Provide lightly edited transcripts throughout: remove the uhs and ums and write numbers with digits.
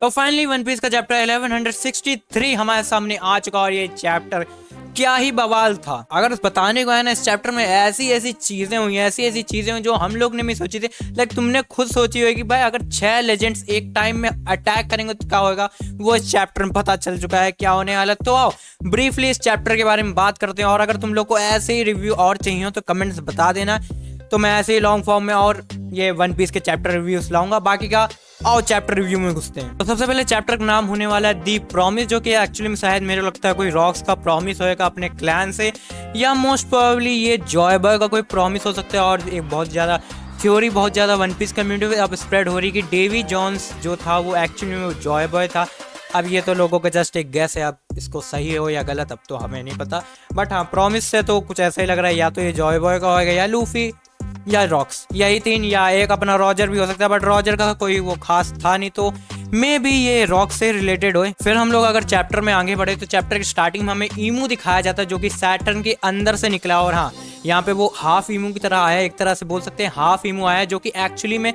तो finally one piece का chapter 1163 हमारे सामने आ चुका और ये चैप्टर क्या ही बवाल था। अगर बताने को है ना, इस चैप्टर में ऐसी ऐसी चीजें हुई, ऐसी ऐसी चीजें हुई जो हम लोग ने भी सोची थी। लाइक तुमने खुद सोची होगी भाई, अगर 6 लेजेंड्स एक टाइम में अटैक करेंगे तो क्या होगा, वो इस चैप्टर में पता चल चुका है क्या होने वाला। तो आओ ब्रीफली इस चैप्टर के बारे में बात करते हैं, और अगर तुम लोग को ऐसे ही रिव्यू और चाहिए हो तो कमेंट्स बता देना, तो मैं ऐसे ही लॉन्ग फॉर्म में और ये वन पीस के चैप्टर रिव्यूज लाऊंगा। बाकी का आओ चैप्टर रिव्यू में घुसते हैं। तो सबसे पहले चैप्टर का नाम होने वाला है दी प्रॉमिस, जो कि एक्चुअली में शायद मेरे लगता है कोई रॉक्स का प्रॉमिस होएगा अपने क्लैन से, या मोस्ट प्रोबेबली ये जॉय बॉय का कोई प्रॉमिस हो सकता है। और एक बहुत ज़्यादा थ्योरी बहुत ज़्यादा वन पीस कम्युनिटी में अब स्प्रेड हो रही कि डेवी जॉन्स जो था वो एक्चुअली में जॉय बॉय था। अब ये तो लोगों का जस्ट एक गैस है, अब इसको सही हो या गलत अब तो हमें नहीं पता, बट हाँ प्रॉमिस से तो कुछ ऐसा ही लग रहा है, या तो ये जॉय बॉय का होगा या लूफी या रॉक्स, यही तीन, या एक अपना रॉजर भी हो सकता है, बट रॉजर का कोई वो खास था नहीं, तो मे भी ये रॉक से रिलेटेड हो। फिर हम लोग अगर चैप्टर में आगे बढ़े तो चैप्टर की स्टार्टिंग में हमें ईमू दिखाया जाता है जो कि सैटर्न के अंदर से निकला, और हाँ यहाँ पे वो हाफ ईमू की तरह आया, एक तरह से बोल सकते हैं हाफ ईमू आया, जो कि एक्चुअली में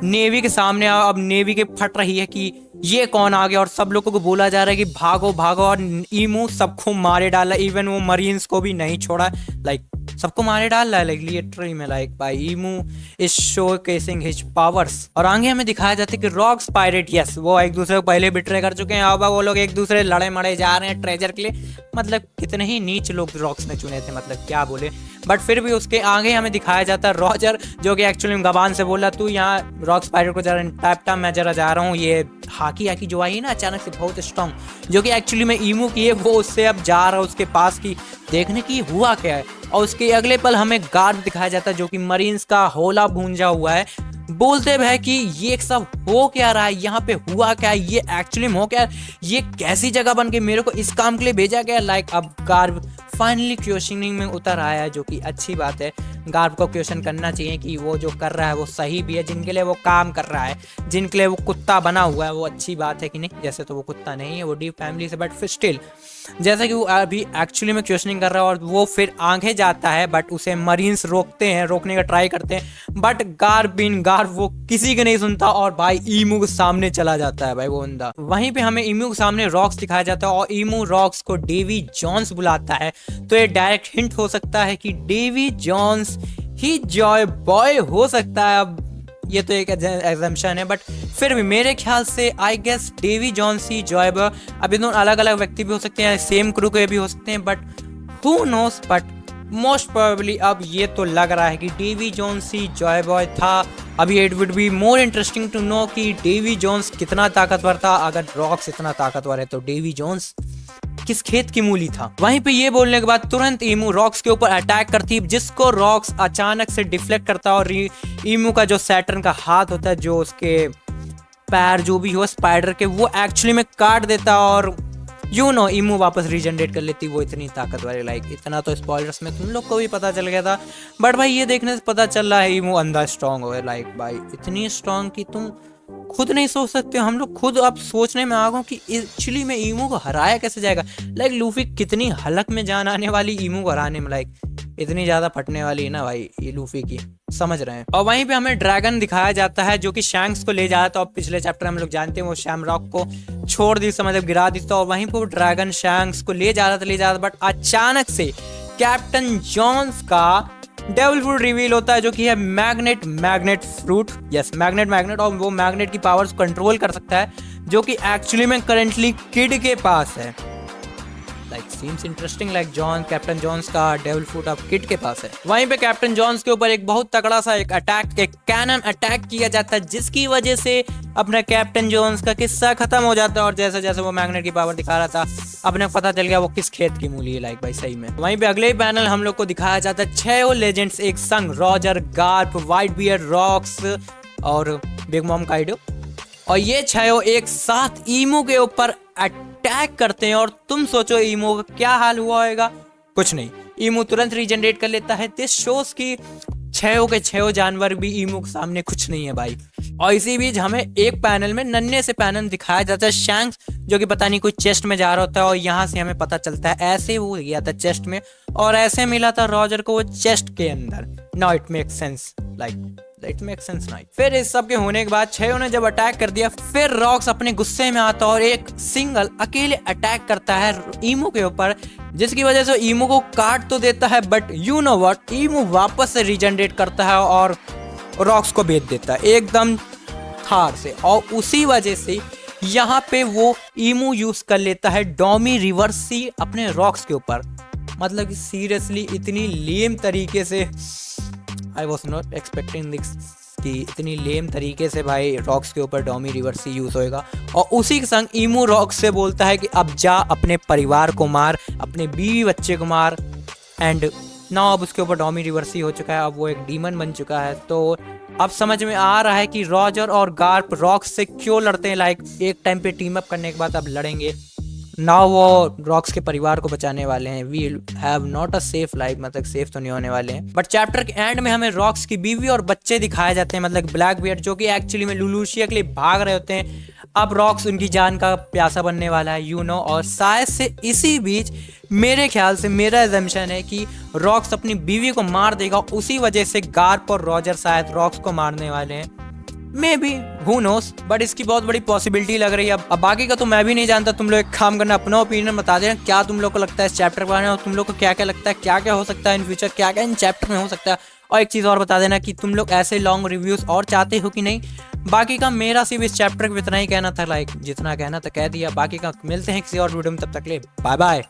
नेवी के सामने आया। अब नेवी के फट रही है कि ये कौन आ गया, और सब लोगों को बोला जा रहा है कि भागो भागो, और ईमू सबको मारे डाला, इवन वो मरीन्स को भी नहीं छोड़ा, लाइक सबको मारे डाल रहा है लाइक लिटरली में। लाइक भाई ईमू इज शोकेसिंग हिज पावर्स। और आगे हमें दिखाया जाता है कि रॉक्स पायरेट, यस वो एक दूसरे को पहले बिट्रे कर चुके हैं, अब वो लोग एक दूसरे लड़े मड़े जा रहे हैं ट्रेजर के लिए। मतलब कितने ही नीच लोग रॉक्स ने चुने थे, मतलब क्या बोले। बट फिर भी उसके आगे हमें दिखाया जाता है रॉजर, जो कि एक्चुअली में गबान से बोला तू यहाँ रॉक्स पायरेट को जरा टाइप मैं जरा जा रहा हूँ, ये हाकी हाकी जो आई ना अचानक से बहुत स्ट्रांग, जो कि एक्चुअली में ईमू की है, वो उससे अब जा रहा है उसके पास की देखने की हुआ क्या है। और उसके अगले पल हमें गार्ड दिखाया जाता है जो कि मरीन्स का होला भूंजा हुआ है, बोलते हैं कि ये सब हो क्या रहा है, यहाँ पे हुआ क्या है, ये एक्चुअली हो क्या है, ये कैसी जगह बन के मेरे को इस काम के लिए भेजा गया। लाइक अब गार्ड फाइनली क्वेश्चनिंग में उतर आया है, जो कि अच्छी बात है। गार्ड को क्वेश्चन करना चाहिए कि वो जो कर रहा है वो सही भी है, जिनके लिए वो काम कर रहा है, जिनके लिए वो कुत्ता बना हुआ है, वो अच्छी बात है कि नहीं। जैसे तो वो कुत्ता नहीं है, वो डीप फैमिली से, बट फिर स्टिल जैसा कि वो अभी एक्चुअली में क्वेश्चनिंग कर रहा है, और वो फिर आगे जाता है, बट उसे मरीन्स रोकते हैं, रोकने का ट्राई करते हैं, बट गार्ड वो किसी के नहीं सुनता, और भाई ईमू के सामने चला जाता है भाई वो बंदा। वहीं पे हमें ईमू के सामने रॉक्स दिखाया जाता है, और ईमू रॉक्स को डेवी जॉन्स बुलाता है, तो ये डायरेक्ट हिंट हो सकता है कि डेवी जॉन्स ही जॉय बॉय हो सकता है। अब ये तो एक एग्जाम्पशन है, बट फिर भी मेरे ख्याल से आई गेस डेवी जॉन्स ही जॉय बॉय। अब ये दोनों अलग अलग व्यक्ति भी हो सकते हैं, सेम क्रू के भी हो सकते हैं, but who knows. But most probably अब ये तो लग रहा है कि डेवी जॉन्स ही जॉय बॉय था। अभी it would be more interesting to know कि डेवी जॉन्स कितना ताकतवर था। अगर रॉक्स इतना ताकतवर है तो डेवी जॉन्स किस खेत की मूली था। वहीं पे ये बोलने के बाद तुरंत ईमू रॉक्स के ऊपर अटैक करती, जिसको रॉक्स अचानक से डिफ्लेक्ट करता, और ईमू का जो सैटर्न का हाथ होता है, जो उसके पैर जो भी हो स्पाइडर के, वो एक्चुअली में काट देता, और यू नो ईमू वापस रीजनरेट कर लेती। वो इतनी ताकतवर है, लाइक इतना तो स्पॉयलर्स में तुम लोग को भी पता चल गया था, बट भाई ये देखने से पता चल रहा है ईमू अंदर स्ट्रांग हो, लाइक भाई इतनी स्ट्रांग कि तुम खुद नहीं सोच सकते हो। हम लोग खुद अब सोचने में आ गए कि एक्चुअली में ईमू को हराया कैसे जाएगा। लाइक लूफी कितनी हलक में जान आने वाली ईमू को हराने में, लाइक इतनी ज्यादा फटने वाली है ना भाई ये लूफी की, समझ रहे हैं। और वहीं पे हमें ड्रैगन दिखाया जाता है जो कि शैंक्स को ले जाता है, और पिछले चैप्टर हम लोग जानते हैं वो शैमरॉक को छोड़ दी, मतलब गिरा दी, और वहीं पे वो ड्रैगन शैंक्स को ले जा रहा था, बट अचानक से कैप्टन जॉन्स का डेविल फ्रूट रिवील होता है, जो कि है मैग्नेट फ्रूट, यस मैग्नेट, और वो मैग्नेट की पावर्स कंट्रोल कर सकता है, जो कि एक्चुअली में करेंटली किड के पास है। Like seems interesting, like captain Jones का डेविल फ्रूट अब किड के पास है। वहीं पे कैप्टन जॉन्स के ऊपर एक बहुत तगड़ा सा एक कैनन अटैक किया जाता है, जिसकी वजह से अपना कैप्टन जॉन्स का किस्सा खत्म हो जाता है, और जैसे जैसे वो मैग्नेट की पावर दिखा रहा था अपने पता चल गया वो किस खेत की मूली है, लाइक भाई सही में। वहीं पे अगले ही पैनल हम लोग को दिखाया जाता है 6 लेजेंड्स एक संग, Roger, Garp, white beard, rocks और बिग मॉम काइडो, और ये 6 एक साथ ईमू के ऊपर अटैक करते हैं। और तुम सोचो ईमू का क्या हाल हुआ होगा, कुछ नहीं, ईमू तुरंत रीजनरेट कर लेता है। दिस शोज की 6 जानवर भी ईमू के सामने कुछ नहीं है भाई। और इसी बीच हमें एक पैनल में नन्हे से पैनल दिखाया जाता है शैंक्स, जो कि पता नहीं कोई चेस्ट में जा रहा होता है, और यहाँ से हमें पता चलता है ऐसे वो गया था चेस्ट में, और ऐसे मिला था रॉजर को वो चेस्ट के अंदर। Now it make sense, like it make sense night. फिर इस सब के होने के बाद छेयो ने जब अटैक कर दिया, फिर रॉक्स अपने गुस्से में आता और एक सिंगल अकेले अटैक करता है ईमू के ऊपर, जिसकी वजह से ईमू को काट तो देता है, बट यू नो व्हाट, ईमू वापस से रीजनरेट करता है और रॉक्स को बेच देता है एकदम थार से। और उसी वजह से यहाँ पे वो ईमू यूज कर लेता है डोमी रिवर्सी अपने रॉक्स के ऊपर। मतलब कि सीरियसली इतनी लेम तरीके से, I was not expecting this कि इतनी लेम तरीके से भाई रॉक्स के ऊपर डोमी रिवर्सी यूज होएगा। और उसी के संग ईमू रॉक्स से बोलता है कि अब जा अपने परिवार को मार, अपने बीवी बच्चे को मार। एंड ना अब उसके ऊपर डोमी रिवर्सी हो चुका है, अब वो एक डीमन बन चुका है। तो अब समझ में आ रहा है कि रॉजर और गार्प रॉक्स से क्यों लड़ते हैं। लाइक एक टाइम पे टीम अप करने के बाद अब लड़ेंगे ना, वो रॉक्स के परिवार को बचाने वाले हैं। We have not a safe life, मतलब सेफ तो नहीं होने वाले हैं। बट चैप्टर के एंड में हमें रॉक्स की बीवी और बच्चे दिखाए जाते हैं, मतलब ब्लैक बियर्ड, जो कि एक्चुअली में लुलुशिया के लिए भाग रहे होते हैं। अब रॉक्स उनकी जान का प्यासा बनने वाला है, यू नो। और शायद से इसी बीच मेरे ख्याल से, मेरा एजम्पशन है कि रॉक्स अपनी बीवी को मार देगा, उसी वजह से गार्प और रॉजर शायद रॉक्स को मारने वाले हैं। May be, who knows, but इसकी बहुत बड़ी पॉसिबिलिटी लग रही है। अब बाकी का तो मैं भी नहीं जानता। तुम लोग एक काम करना, अपना ओपिनियन बता देना, क्या तुम लोग को लगता है इस चैप्टर के बारे में, और तुम लोग को क्या क्या लगता है, क्या क्या हो सकता है इन फ्यूचर, क्या क्या इन चैप्टर में हो सकता है। और एक चीज़ और बता देना कि तुम लोग ऐसे लॉन्ग रिव्यूज़ और चाहते हो कि नहीं। बाकी का मेरा सिर्फ इस चैप्टर को इतना ही कहना था, लाइक जितना कहना था कह दिया। बाकी का मिलते हैं किसी और वीडियो में, तब तक ले बाय बाय।